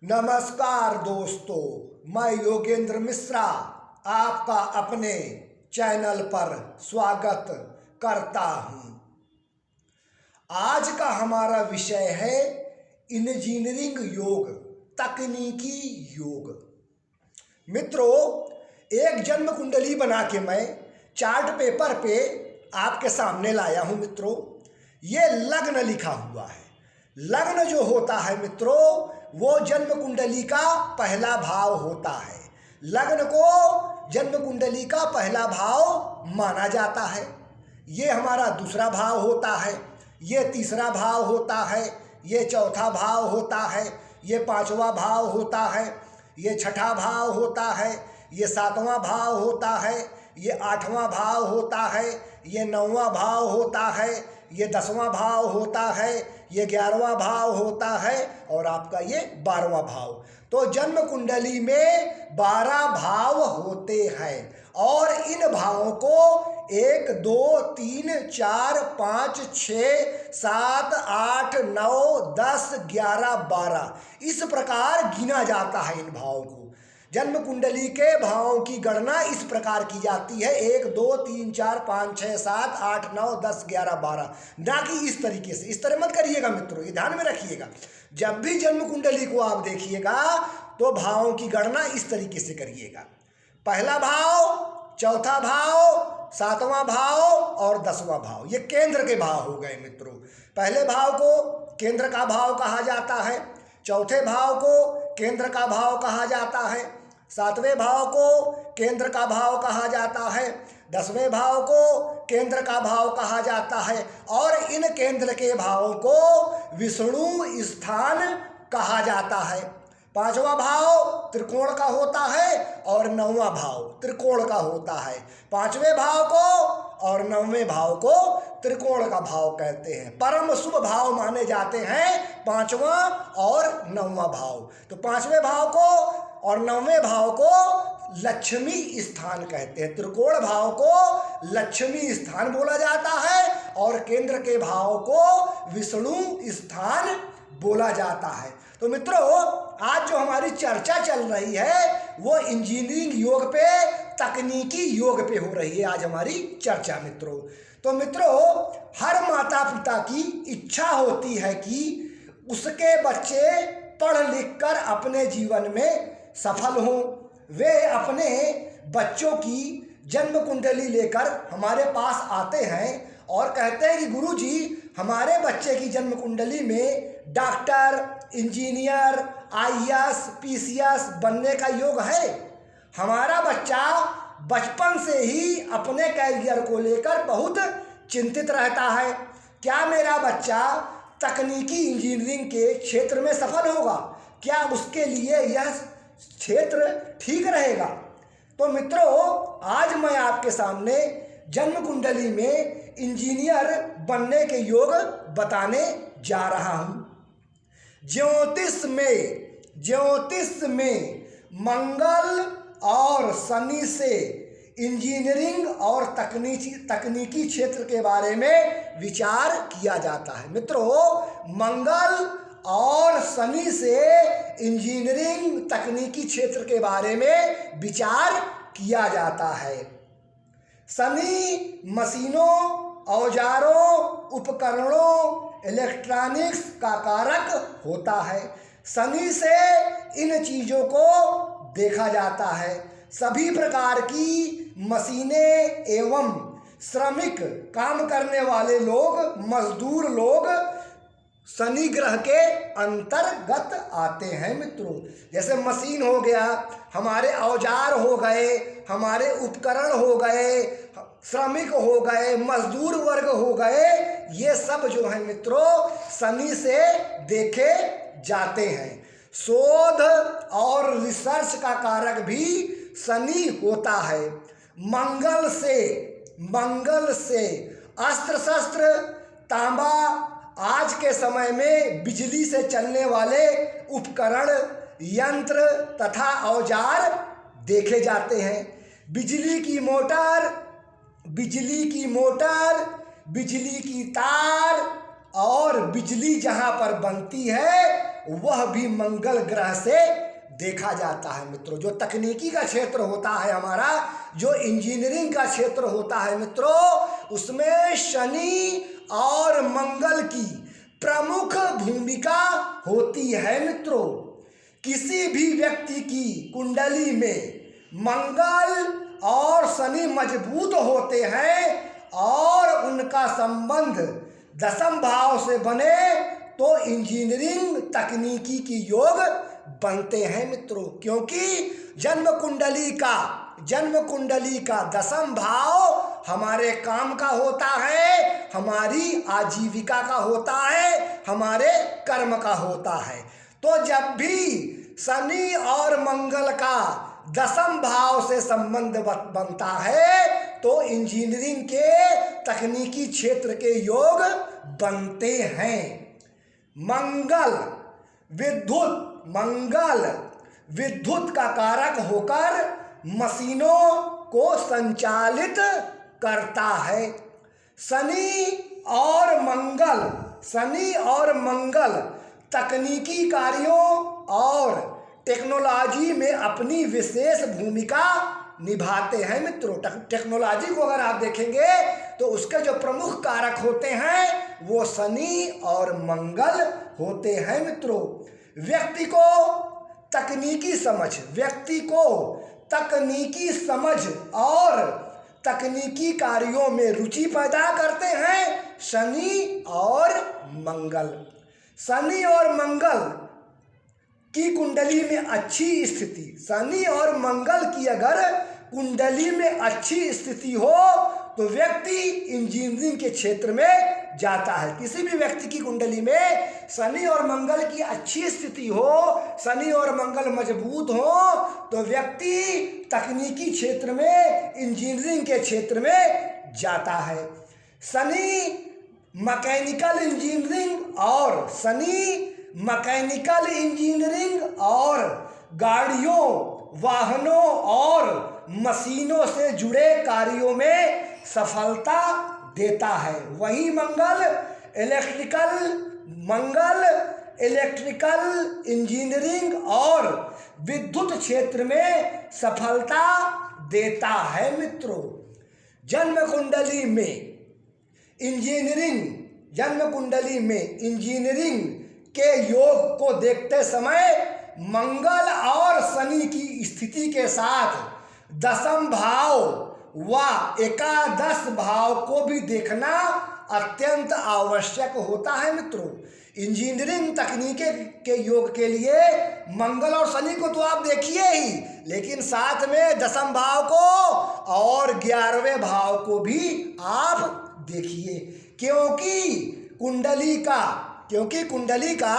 नमस्कार दोस्तों, मैं योगेंद्र मिश्रा आपका अपने चैनल पर स्वागत करता हूं। आज का हमारा विषय है इंजीनियरिंग योग, तकनीकी योग। मित्रों, एक जन्म कुंडली बना के मैं चार्ट पेपर पे आपके सामने लाया हूं। मित्रों, ये लग्न लिखा हुआ है। लग्न जो होता है मित्रों, वो जन्म कुंडली का पहला भाव होता है। लग्न को जन्म कुंडली का पहला भाव माना जाता है। ये हमारा दूसरा भाव होता है, ये तीसरा भाव होता है, ये चौथा भाव होता है, ये पांचवा भाव होता है, ये छठा भाव होता है, ये सातवां भाव होता है, ये आठवां भाव होता है, ये नौवां भाव होता है, ये 10वां भाव होता है, ये 11वां भाव होता है और आपका ये 12वां भाव। तो जन्म कुंडली में 12 भाव होते हैं और इन भावों को 1 2 3 4 5 6 7 8 9 10 11 12 इस प्रकार गिना जाता है। इन भावों को जन्म कुंडली के भावों की गणना इस प्रकार की जाती है 1 2 3 4 5 6 7 8 9 10 11 12, ना कि इस तरीके से। इस तरह मत करिएगा मित्रों, ये ध्यान में रखिएगा। जब भी जन्म कुंडली को आप देखिएगा तो भावों की गणना इस तरीके से करिएगा। पहला भाव, चौथा भाव, सातवां भाव और 10वां भाव, ये केंद्र के भाव हो गए मित्रों। पहले भाव को केंद्र का भाव कहा जाता है, चौथे भाव को केंद्र का भाव कहा जाता है, सातवें भाव को केंद्र का भाव कहा जाता है, 10वें भाव को केंद्र का भाव कहा जाता है और इन केंद्र के भावों को विष्णु स्थान कहा जाता है। 5वां भाव त्रिकोण का होता है और 9वां भाव त्रिकोण का होता है। 5वें भाव को और 9वें भाव को त्रिकोण का भाव कहते हैं। परम शुभ भाव माने जाते हैं 5वां और 9वां भाव। तो 5वें भाव को और 9वें भाव को लक्ष्मी स्थान कहते हैं। त्रिकोण भाव को लक्ष्मी स्थान बोला जाता है और केंद्र के भाव को विष्णु स्थान बोला जाता है। तो मित्रों, आज जो हमारी चर्चा चल रही है वो इंजीनियरिंग योग पे, तकनीकी योग पे हो रही है आज हमारी चर्चा मित्रों। तो मित्रों, हर माता पिता की इच्छा होती है कि उसके बच्चे पढ़ लिख कर अपने जीवन में सफल हों। वे अपने बच्चों की जन्म कुंडली लेकर हमारे पास आते हैं और कहते हैं कि गुरुजी, हमारे बच्चे की जन्म कुंडली में डॉक्टर, इंजीनियर, आईएएस, पीसीएस बनने का योग है। हमारा बच्चा बचपन से ही अपने कैरियर को लेकर बहुत चिंतित रहता है। क्या मेरा बच्चा तकनीकी इंजीनियरिंग के क्षेत्र में सफल होगा? क्या उसके लिए यह क्षेत्र ठीक रहेगा? तो मित्रों, आज मैं आपके सामने जन्म कुंडली में इंजीनियर बनने के योग बताने जा रहा हूं। ज्योतिष में मंगल और शनि से इंजीनियरिंग और तकनीकी क्षेत्र के बारे में विचार किया जाता है। मित्रों, मंगल और शनि से इंजीनियरिंग तकनीकी क्षेत्र के बारे में विचार किया जाता है। शनि मशीनों, औजारों, उपकरणों, इलेक्ट्रॉनिक्स का कारक होता है। शनि से इन चीज़ों को देखा जाता है। सभी प्रकार की मशीनें एवं श्रमिक काम करने वाले लोग, मजदूर लोग शनि ग्रह के अंतर्गत आते हैं मित्रों। जैसे मशीन हो गया, हमारे औजार हो गए, हमारे उपकरण हो गए, श्रमिक हो गए, मजदूर वर्ग हो गए, ये सब जो है मित्रों शनि से देखे जाते हैं। शोध और रिसर्च का कारक भी शनि होता है। मंगल से अस्त्र शस्त्र, तांबा, आज के समय में बिजली से चलने वाले उपकरण, यंत्र तथा औजार देखे जाते हैं। बिजली की मोटर, बिजली की तार और बिजली जहाँ पर बनती है वह भी मंगल ग्रह से देखा जाता है मित्रों। जो तकनीकी का क्षेत्र होता है हमारा, जो इंजीनियरिंग का क्षेत्र होता है मित्रों, उसमें शनि और मंगल की प्रमुख भूमिका होती है मित्रों। किसी भी व्यक्ति की कुंडली में मंगल और शनि मजबूत होते हैं और उनका संबंध दशम भाव से बने तो इंजीनियरिंग तकनीकी की योग बनते हैं मित्रों। क्योंकि जन्म कुंडली का दशम भाव हमारे काम का होता है, हमारी आजीविका का होता है, हमारे कर्म का होता है। तो जब भी शनि और मंगल का दशम भाव से संबंध बनता है तो इंजीनियरिंग के तकनीकी क्षेत्र के योग बनते हैं। मंगल विद्युत का कारक होकर मशीनों को संचालित करता है। शनि और मंगल तकनीकी कार्यों और टेक्नोलॉजी में अपनी विशेष भूमिका निभाते हैं मित्रों। टेक्नोलॉजी को अगर आप देखेंगे तो उसके जो प्रमुख कारक होते हैं वो शनि और मंगल होते हैं मित्रों। व्यक्ति को तकनीकी समझ और तकनीकी कार्यों में रुचि पैदा करते हैं शनि और मंगल। शनि और मंगल की कुंडली में अच्छी स्थिति, शनि और मंगल की अगर कुंडली में अच्छी स्थिति हो तो व्यक्ति इंजीनियरिंग के क्षेत्र में जाता है। किसी भी व्यक्ति की कुंडली में शनि और मंगल की अच्छी स्थिति हो, शनि और मंगल मजबूत हो तो व्यक्ति तकनीकी क्षेत्र में, इंजीनियरिंग के क्षेत्र में जाता है। शनि मैकेनिकल इंजीनियरिंग और गाड़ियों, वाहनों और मशीनों से जुड़े कार्यों में सफलता देता है। वहीं मंगल इलेक्ट्रिकल इंजीनियरिंग और विद्युत क्षेत्र में सफलता देता है मित्रों। जन्म कुंडली में इंजीनियरिंग के योग को देखते समय मंगल और शनि की स्थिति के साथ दशम भाव व एकादश भाव को भी देखना अत्यंत आवश्यक होता है मित्रों। इंजीनियरिंग तकनीक के योग के लिए मंगल और शनि को तो आप देखिए ही, लेकिन साथ में दशम भाव को और 11वें भाव को भी आप देखिए। क्योंकि कुंडली का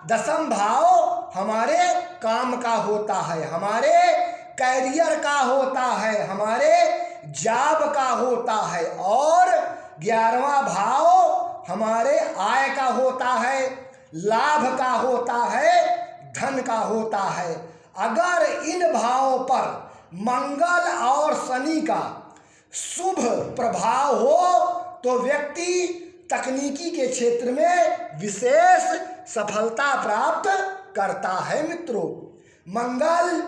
दशम भाव हमारे काम का होता है, हमारे कैरियर का होता है, हमारे जॉब का होता है, और 11वां भाव हमारे आय का होता है, लाभ का होता है, धन का होता है। अगर इन भावों पर मंगल और शनि का शुभ प्रभाव हो तो व्यक्ति तकनीकी के क्षेत्र में विशेष सफलता प्राप्त करता है मित्रों। मंगल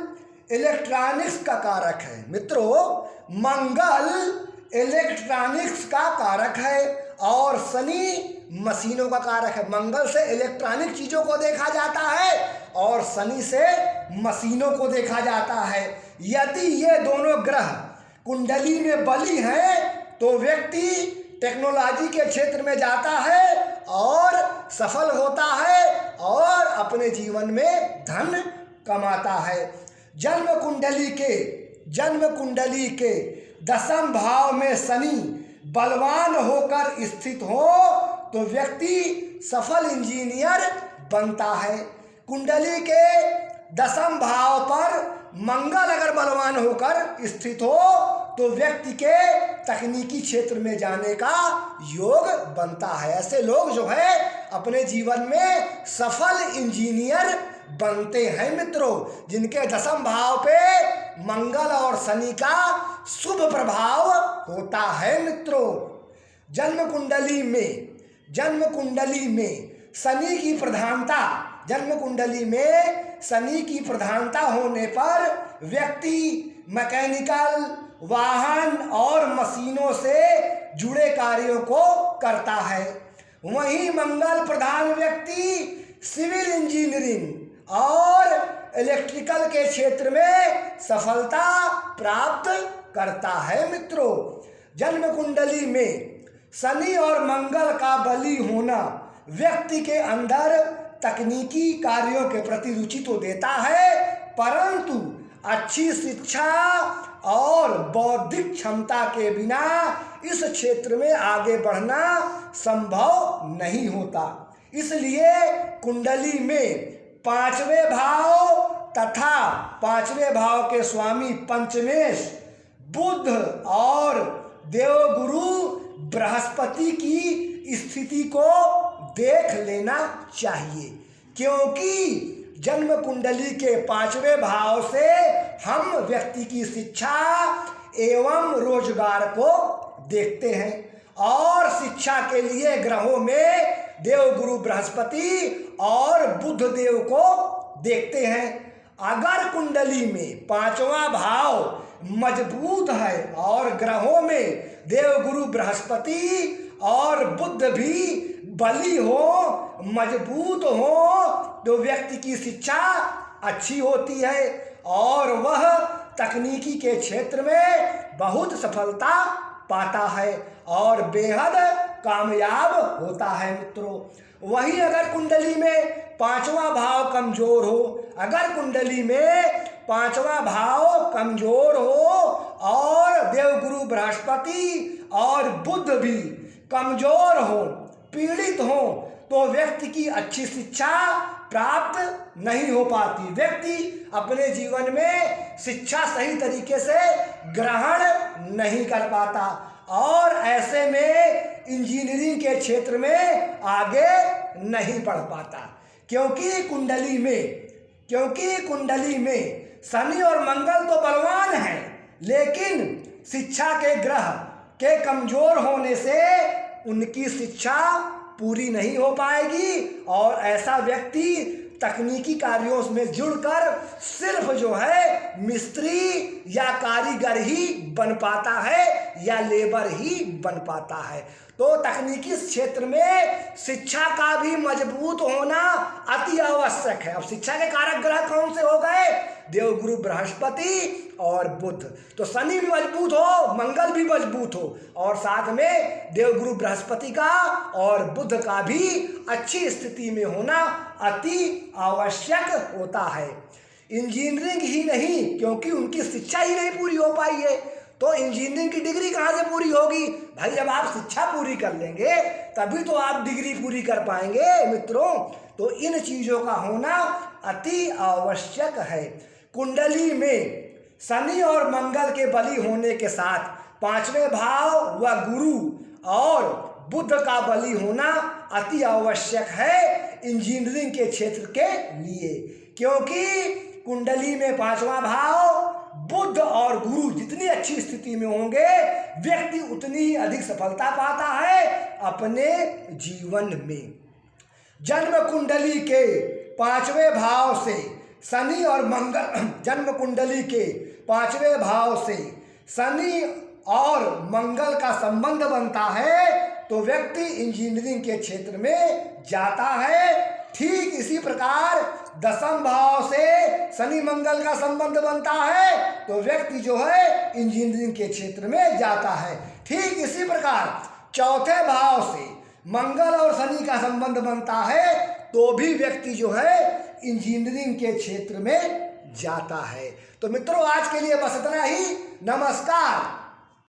इलेक्ट्रॉनिक्स का कारक है मित्रों, मंगल इलेक्ट्रॉनिक्स का कारक है और शनि मशीनों का कारक है। मंगल से इलेक्ट्रॉनिक चीज़ों को देखा जाता है और शनि से मशीनों को देखा जाता है। यदि ये दोनों ग्रह कुंडली में बली हैं तो व्यक्ति टेक्नोलॉजी के क्षेत्र में जाता है और सफल होता है और अपने जीवन में धन कमाता है। जन्म कुंडली के दशम भाव में शनि बलवान होकर स्थित हो तो व्यक्ति सफल इंजीनियर बनता है। कुंडली के दशम भाव पर मंगल अगर बलवान होकर स्थित हो तो व्यक्ति के तकनीकी क्षेत्र में जाने का योग बनता है। ऐसे लोग जो है अपने जीवन में सफल इंजीनियर बनते हैं मित्रों, जिनके दशम भाव पे मंगल और शनि का शुभ प्रभाव होता है मित्रों। जन्म कुंडली में शनि की प्रधानता जन्म कुंडली में शनि की प्रधानता होने पर व्यक्ति मैकेनिकल, वाहन और मशीनों से जुड़े कार्यों को करता है। वहीं मंगल प्रधान व्यक्ति सिविल इंजीनियरिंग और इलेक्ट्रिकल के क्षेत्र में सफलता प्राप्त करता है। मित्रों, जन्म कुंडली में शनि और मंगल का बली होना व्यक्ति के अंदर तकनीकी कार्यों के प्रति रुचि तो देता है, परंतु अच्छी शिक्षा और बौद्धिक क्षमता के बिना इस क्षेत्र में आगे बढ़ना संभव नहीं होता। इसलिए कुंडली में पांचवें भाव तथा पांचवें भाव के स्वामी पंचमेश बुध और देवगुरु बृहस्पति की स्थिति को देख लेना चाहिए, क्योंकि जन्म कुंडली के पांचवें भाव से हम व्यक्ति की शिक्षा एवं रोजगार को देखते हैं और शिक्षा के लिए ग्रहों में देवगुरु बृहस्पति और बुध देव को देखते हैं। अगर कुंडली में पांचवा भाव मजबूत है और ग्रहों में देवगुरु बृहस्पति और बुध भी बली हो, मजबूत हो, तो व्यक्ति की शिक्षा अच्छी होती है और वह तकनीकी के क्षेत्र में बहुत सफलता पाता है और बेहद कामयाब होता है। मित्रों, वहीं अगर कुंडली में पांचवा भाव कमजोर हो, अगर कुंडली में पांचवा भाव कमजोर हो और देवगुरु बृहस्पति और बुध भी कमजोर हो, पीड़ित हो, तो व्यक्ति की अच्छी शिक्षा प्राप्त नहीं हो पाती। व्यक्ति अपने जीवन में शिक्षा सही तरीके से ग्रहण नहीं कर पाता और ऐसे में इंजीनियरिंग के क्षेत्र में आगे नहीं बढ़ पाता, क्योंकि कुंडली में शनि और मंगल तो बलवान हैं, लेकिन शिक्षा के ग्रह के कमजोर होने से उनकी शिक्षा पूरी नहीं हो पाएगी और ऐसा व्यक्ति तकनीकी कार्यों में जुड़कर सिर्फ जो है मिस्त्री या कारीगर ही बन पाता है या लेबर ही बन पाता है। तो तकनीकी क्षेत्र में शिक्षा का भी मजबूत होना अति आवश्यक है। अब शिक्षा के कारक ग्रह कौन से हो गए? देवगुरु बृहस्पति और बुध। तो शनि भी मजबूत हो, मंगल भी मजबूत हो और साथ में देवगुरु बृहस्पति का और बुध का भी अच्छी स्थिति में होना अति आवश्यक होता है। इंजीनियरिंग ही नहीं, क्योंकि उनकी शिक्षा ही नहीं पूरी हो पाई है, तो इंजीनियरिंग की डिग्री कहाँ से पूरी होगी? भाई, जब आप शिक्षा पूरी कर लेंगे तभी तो आप डिग्री पूरी कर पाएंगे। मित्रों, तो इन चीज़ों का होना अति आवश्यक है। कुंडली में शनि और मंगल के बली होने के साथ पांचवें भाव व गुरु और बुध का बली होना अति आवश्यक है इंजीनियरिंग के क्षेत्र के लिए, क्योंकि कुंडली में पांचवा भाव बुध और गुरु जितनी अच्छी स्थिति में होंगे, व्यक्ति उतनी ही अधिक सफलता पाता है अपने जीवन में। जन्म कुंडली के पांचवें भाव से शनि और मंगल, जन्म कुंडली के पांचवें भाव से शनि और मंगल का संबंध बनता है तो व्यक्ति इंजीनियरिंग के क्षेत्र में जाता है। ठीक इसी प्रकार दसम भाव से शनि मंगल का संबंध बनता है तो व्यक्ति जो है इंजीनियरिंग के क्षेत्र में जाता है। ठीक इसी प्रकार चौथे भाव से मंगल और शनि का संबंध बनता है तो भी व्यक्ति जो है इंजीनियरिंग के क्षेत्र में जाता है। तो मित्रों, आज के लिए बस इतना ही। नमस्कार।